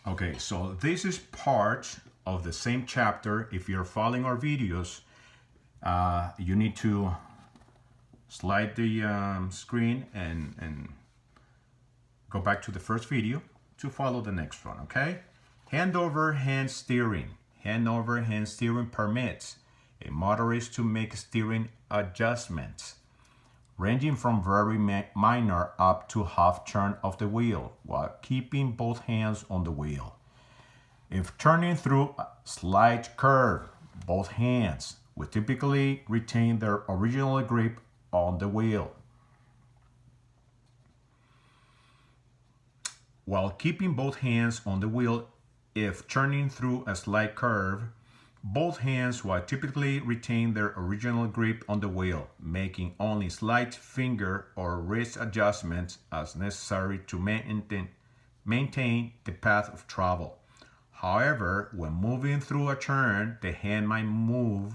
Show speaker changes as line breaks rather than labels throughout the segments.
Okay, so this is part of the same chapter. If you're following our videos, you need to slide the screen and go back to the first video to follow the next one, okay? Hand over hand steering. Hand over hand steering permits a motorist to make steering adjustments ranging from very minor up to half turn of the wheel while keeping both hands on the wheel. If turning through a slight curve, both hands will typically retain their original grip on the wheel. While keeping both hands on the wheel, if turning through a slight curve, both hands will typically retain their original grip on the wheel, making only slight finger or wrist adjustments as necessary to maintain the path of travel. However, when moving through a turn, the hand might move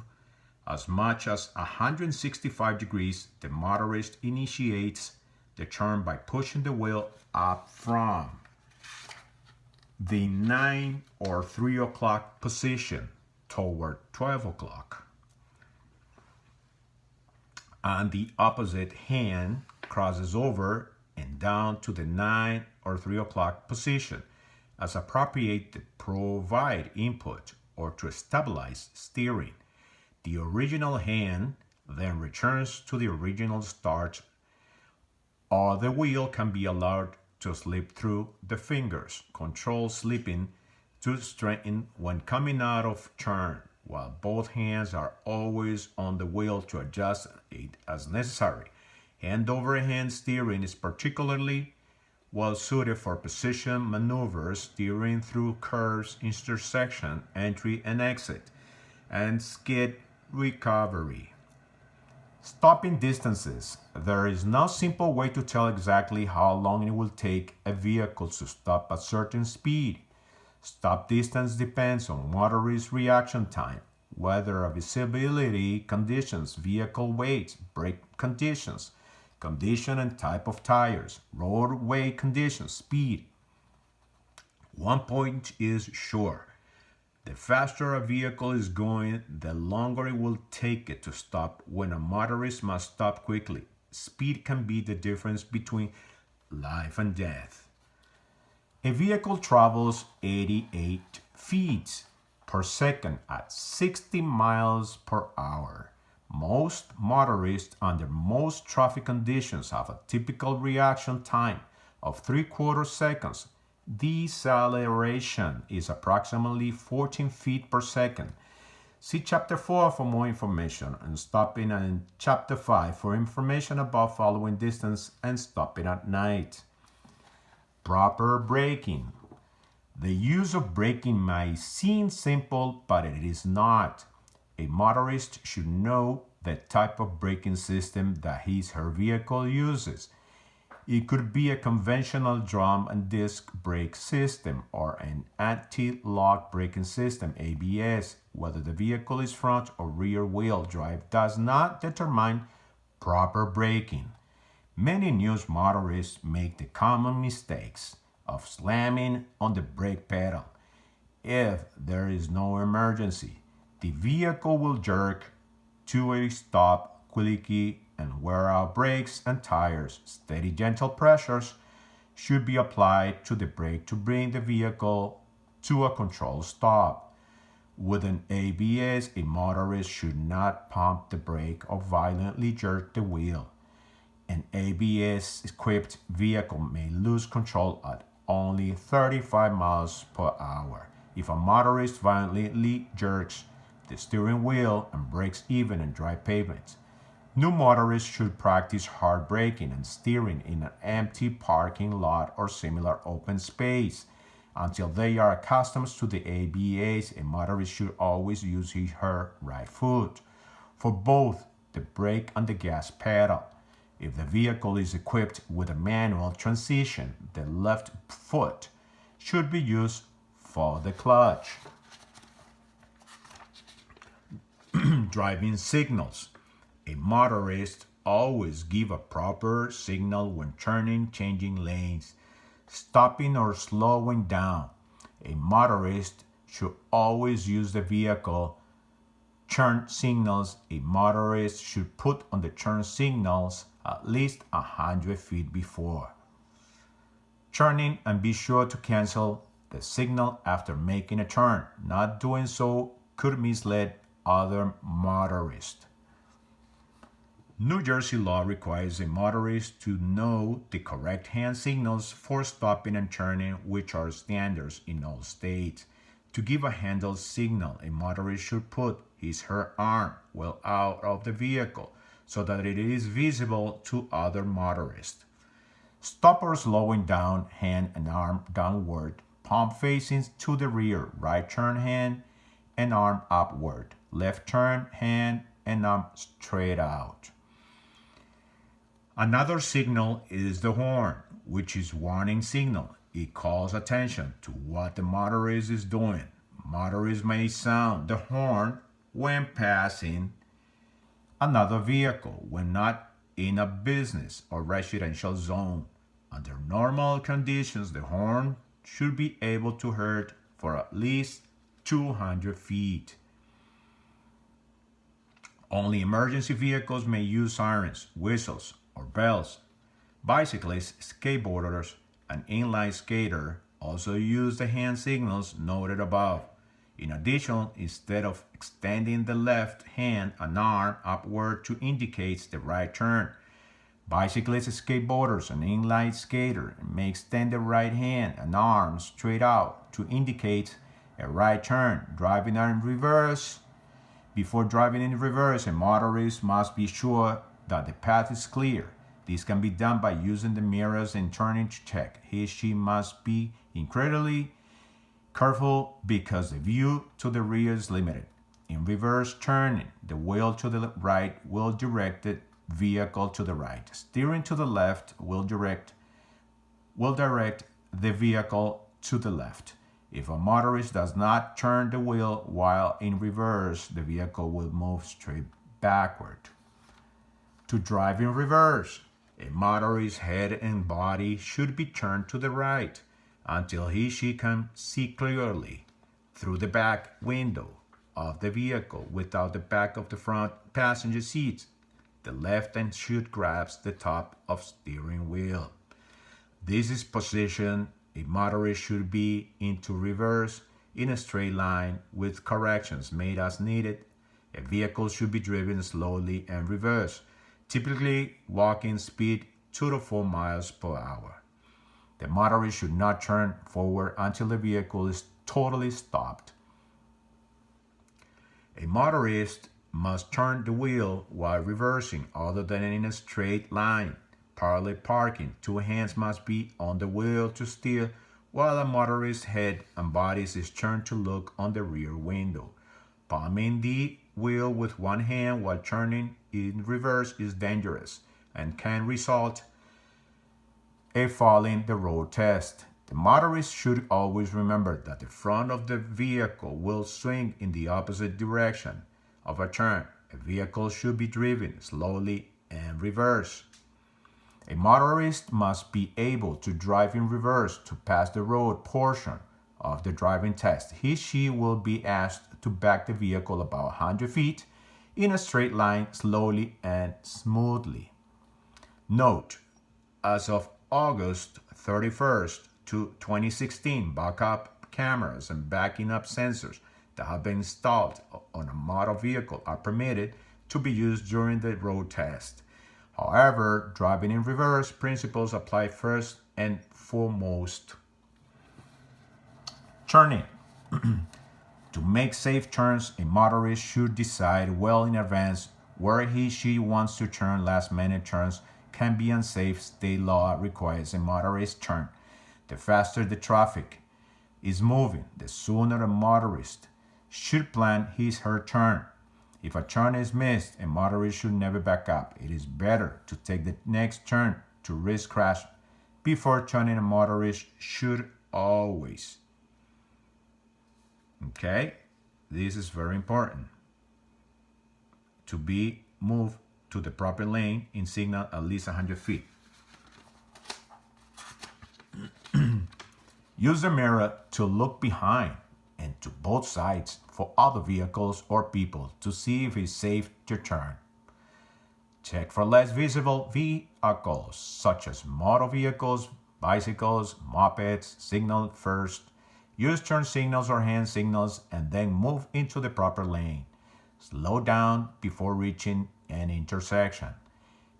as much as 165 degrees. The motorist initiates the turn by pushing the wheel up from the 9 or 3 o'clock position toward 12 o'clock. And the opposite hand crosses over and down to the 9 or 3 o'clock position as appropriate to provide input or to stabilize steering. The original hand then returns to the original start, or the wheel can be allowed to slip through the fingers. Control slipping to straighten when coming out of turn, while both hands are always on the wheel to adjust it as necessary. Hand over hand steering is particularly well suited for precision maneuvers, steering through curves, intersection, entry and exit, and skid recovery. Stopping distances. There is no simple way to tell exactly how long it will take a vehicle to stop at certain speed. Stop distance depends on motorist reaction time, weather, visibility conditions, vehicle weight, brake conditions, condition and type of tires, roadway conditions, speed. One point is sure. The faster a vehicle is going, the longer it will take it to stop. When a motorist must stop quickly, speed can be the difference between life and death. A vehicle travels 88 feet per second at 60 miles per hour. Most motorists under most traffic conditions have a typical reaction time of 3/4 seconds. Deceleration is approximately 14 feet per second. See Chapter 4 for more information, and stopping in Chapter 5 for information about following distance and stopping at night. Proper braking. The use of braking may seem simple, but it is not. A motorist should know the type of braking system that her vehicle uses. It could be a conventional drum and disc brake system or an anti-lock braking system, ABS. Whether the vehicle is front or rear wheel drive does not determine proper braking. Many new motorists make the common mistakes of slamming on the brake pedal. If there is no emergency, the vehicle will jerk to a stop quickly and wear out brakes and tires. Steady, gentle pressures should be applied to the brake to bring the vehicle to a controlled stop. With an ABS, a motorist should not pump the brake or violently jerk the wheel. An ABS-equipped vehicle may lose control at only 35 miles per hour. If a motorist violently jerks the steering wheel and brakes even in dry pavements, new motorists should practice hard braking and steering in an empty parking lot or similar open space. Until they are accustomed to the ABS, a motorist should always use her right foot for both the brake and the gas pedal. If the vehicle is equipped with a manual transmission, the left foot should be used for the clutch. Driving signals. A motorist always give a proper signal when turning, changing lanes, stopping or slowing down. A motorist should always use the vehicle turn signals. A motorist should put on the turn signals at least 100 feet before turning, and be sure to cancel the signal after making a turn. Not doing so could mislead other motorists. New Jersey law requires a motorist to know the correct hand signals for stopping and turning, which are standards in all states. To give a handle signal, a motorist should put his/her arm well out of the vehicle so that it is visible to other motorists. Stop or slowing down, hand and arm downward, palm facing to the rear, right turn hand and arm upward, left turn hand and arm straight out. Another signal is the horn, which is warning signal. It calls attention to what the motorist is doing. Motorists may sound the horn when passing another vehicle, when not in a business or residential zone. Under normal conditions, the horn should be able to heard for at least 200 feet. Only emergency vehicles may use sirens, whistles, or bells. Bicyclists, skateboarders, and inline skater also use the hand signals noted above. In addition, instead of extending the left hand and arm upward to indicate the right turn, bicyclists, skateboarders, and inline skater may extend the right hand and arm straight out to indicate a right turn. Driving in reverse. Before driving in reverse, a motorist must be sure that the path is clear. This can be done by using the mirrors and turning to check. She must be incredibly careful because the view to the rear is limited. In reverse turning, the wheel to the right will direct the vehicle to the right. Steering to the left will direct the vehicle to the left. If a motorist does not turn the wheel while in reverse, the vehicle will move straight backward. To drive in reverse, a motorist's head and body should be turned to the right until she can see clearly through the back window of the vehicle without the back of the front passenger seats. The left hand should grasp the top of steering wheel. This is position a motorist should be into reverse in a straight line with corrections made as needed. A vehicle should be driven slowly and reverse, typically walking speed 2 to 4 miles per hour. The motorist should not turn forward until the vehicle is totally stopped. A motorist must turn the wheel while reversing other than in a straight line. Parallel parking, 2 hands must be on the wheel to steer while a motorist's head and body is turned to look on the rear window. Palming the wheel with 1 hand while turning in reverse is dangerous and can result in failing the road test. The motorist should always remember that the front of the vehicle will swing in the opposite direction of a turn. A vehicle should be driven slowly and reverse. A motorist must be able to drive in reverse to pass the road portion of the driving test. She will be asked to back the vehicle about 100 feet in a straight line slowly and smoothly. Note, as of August 31st to 2016, backup cameras and backing up sensors that have been installed on a model vehicle are permitted to be used during the road test. However, driving in reverse principles apply first and foremost. Turning. To make safe turns, a motorist should decide well in advance where she wants to turn. Last-minute turns can be unsafe. State law requires a motorist turn. The faster the traffic is moving, the sooner a motorist should plan his/her turn. If a turn is missed, a motorist should never back up. It is better to take the next turn to risk crash before turning. A motorist should always. Okay, this is very important. To be moved to the proper lane in signal at least 100 feet. Use the mirror to look behind and to both sides for other vehicles or people to see if it's safe to turn. Check for less visible vehicles such as motor vehicles, bicycles, mopeds. Signal first. Use turn signals or hand signals and then move into the proper lane. Slow down before reaching an intersection.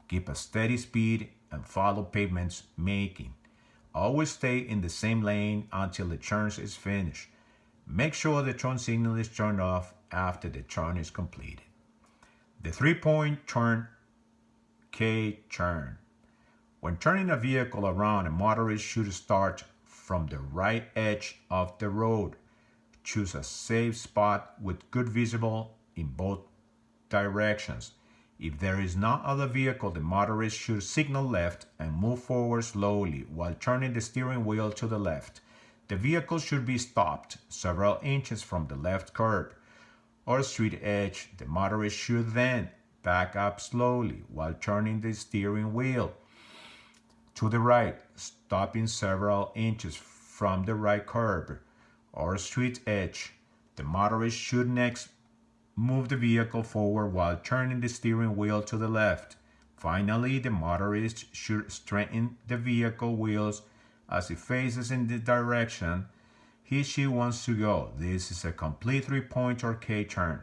Keep a steady speed and follow pavements making. Always stay in the same lane until the turn is finished. Make sure the turn signal is turned off after the turn is completed. The 3-point turn, K-turn. When turning a vehicle around, a motorist should start from the right edge of the road. Choose a safe spot with good visible in both directions. If there is no other vehicle, the motorist should signal left and move forward slowly while turning the steering wheel to the left. The vehicle should be stopped several inches from the left curb or street edge. The motorist should then back up slowly while turning the steering wheel to the right, stopping several inches from the right curb or street edge. The motorist should next move the vehicle forward while turning the steering wheel to the left. Finally, the motorist should straighten the vehicle wheels as it faces in the direction she wants to go. This is a complete 3-point or K-turn.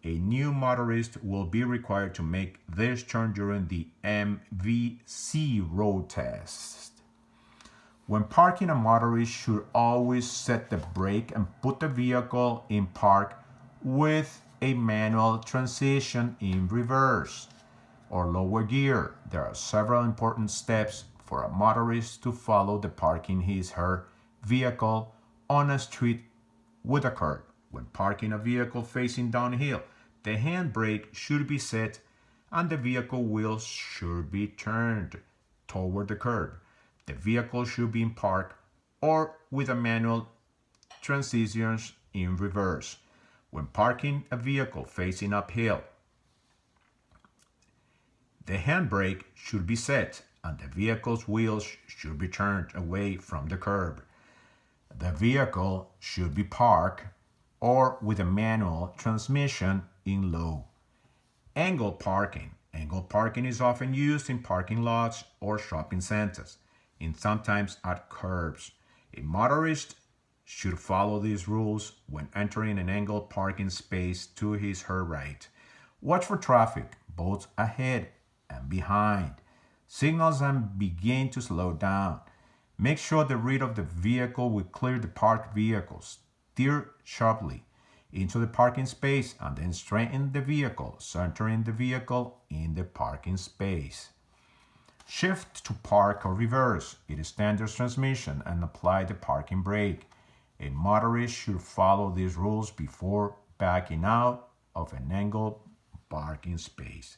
A new motorist will be required to make this turn during the MVC road test. When parking, a motorist should always set the brake and put the vehicle in park with a manual transition in reverse or lower gear. There are several important steps for a motorist to follow to parking his/her vehicle on a street with a curb. When parking a vehicle facing downhill, the handbrake should be set and the vehicle wheels should be turned toward the curb. The vehicle should be in park or with a manual transitions in reverse. When parking a vehicle facing uphill, the handbrake should be set and the vehicle's wheels should be turned away from the curb. The vehicle should be parked or with a manual transmission in low. Angle parking. Angle parking is often used in parking lots or shopping centers, and sometimes at curbs. A motorist should follow these rules when entering an angled parking space to his/her right. Watch for traffic, both ahead and behind. Signals and begin to slow down. Make sure the rear of the vehicle will clear the parked vehicles. Steer sharply into the parking space and then straighten the vehicle, centering the vehicle in the parking space. Shift to park or reverse. It is standard transmission and apply the parking brake. A motorist should follow these rules before backing out of an angled parking space.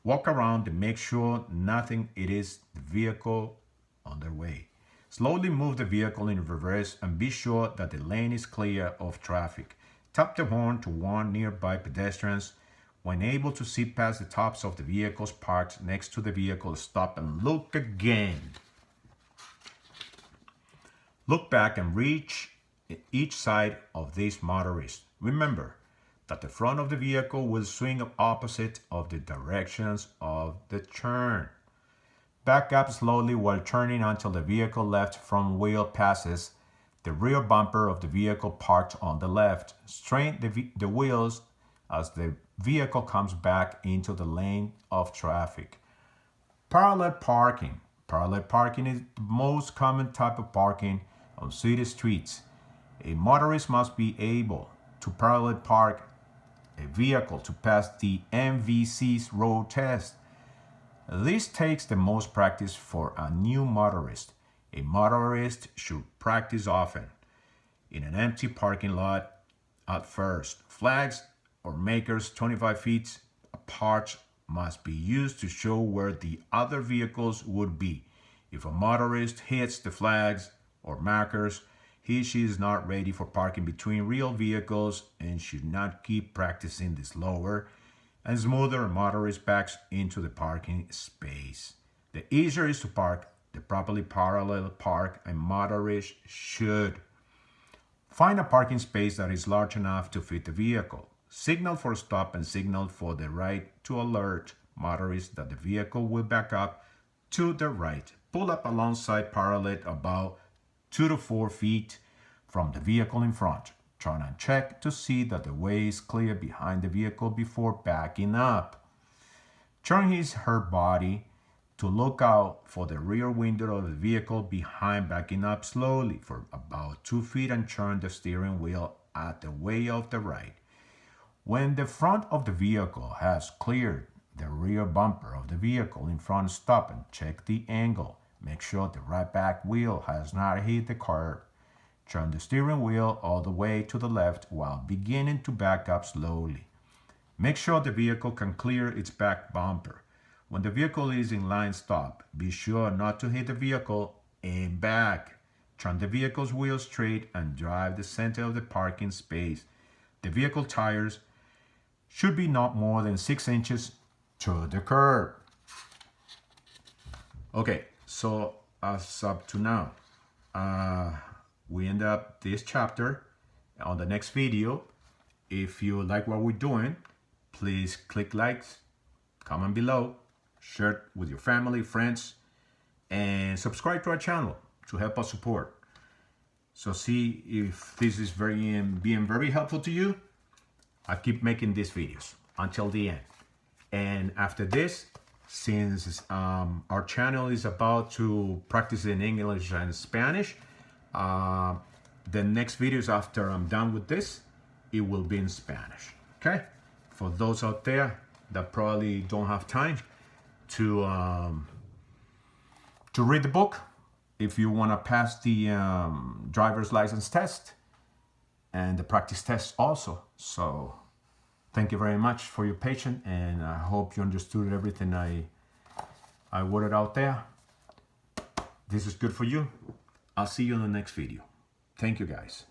Walk around to make sure nothing it is the vehicle on their way. Slowly move the vehicle in reverse and be sure that the lane is clear of traffic. Tap the horn to warn nearby pedestrians. When able to see past the tops of the vehicles parked next to the vehicle, stop and look again. Look back and reach each side of this motorist. Remember that the front of the vehicle will swing opposite of the directions of the turn. Back up slowly while turning until the vehicle left front wheel passes the rear bumper of the vehicle parked on the left. Straighten the wheels as the vehicle comes back into the lane of traffic. Parallel parking. Parallel parking is the most common type of parking on city streets. A motorist must be able to parallel park a vehicle to pass the MVC's road test. This takes the most practice for a new motorist. A motorist should practice often in an empty parking lot at first. Flags or markers 25 feet apart must be used to show where the other vehicles would be. If a motorist hits the flags or markers, she is not ready for parking between real vehicles and should not keep practicing the slower and smoother a motorist backs into the parking space. The easier it is to park, The properly parallel park and motorists should find a parking space that is large enough to fit the vehicle. Signal for stop and signal for the right to alert motorists that the vehicle will back up to the right. Pull up alongside parallel about 2 to 4 feet from the vehicle in front. Turn and check to see that the way is clear behind the vehicle before backing up. Turn her body to look out for the rear window of the vehicle behind, backing up slowly for about 2 feet and turn the steering wheel at the way of the right. When the front of the vehicle has cleared the rear bumper of the vehicle in front, stop and check the angle. Make sure the right back wheel has not hit the curb. Turn the steering wheel all the way to the left while beginning to back up slowly. Make sure the vehicle can clear its back bumper. When the vehicle is in line stop, be sure not to hit the vehicle and back. Turn the vehicle's wheel straight and drive the center of the parking space. The vehicle tires should be not more than 6 inches to the curb. Okay, so as up to now, we end up this chapter. On the next video, if you like what we're doing, please click likes, comment below, share it with your family, friends, and subscribe to our channel to help us support. So see if this is being very helpful to you. I keep making these videos until the end. And after this, since our channel is about to practice in English and Spanish, the next videos after I'm done with this, it will be in Spanish. Okay? For those out there that probably don't have time to read the book, if you want to pass the driver's license test and the practice test also. So thank you very much for your patience, and I hope you understood everything I worded out there. This is good for you. I'll see you in the next video. Thank you, guys.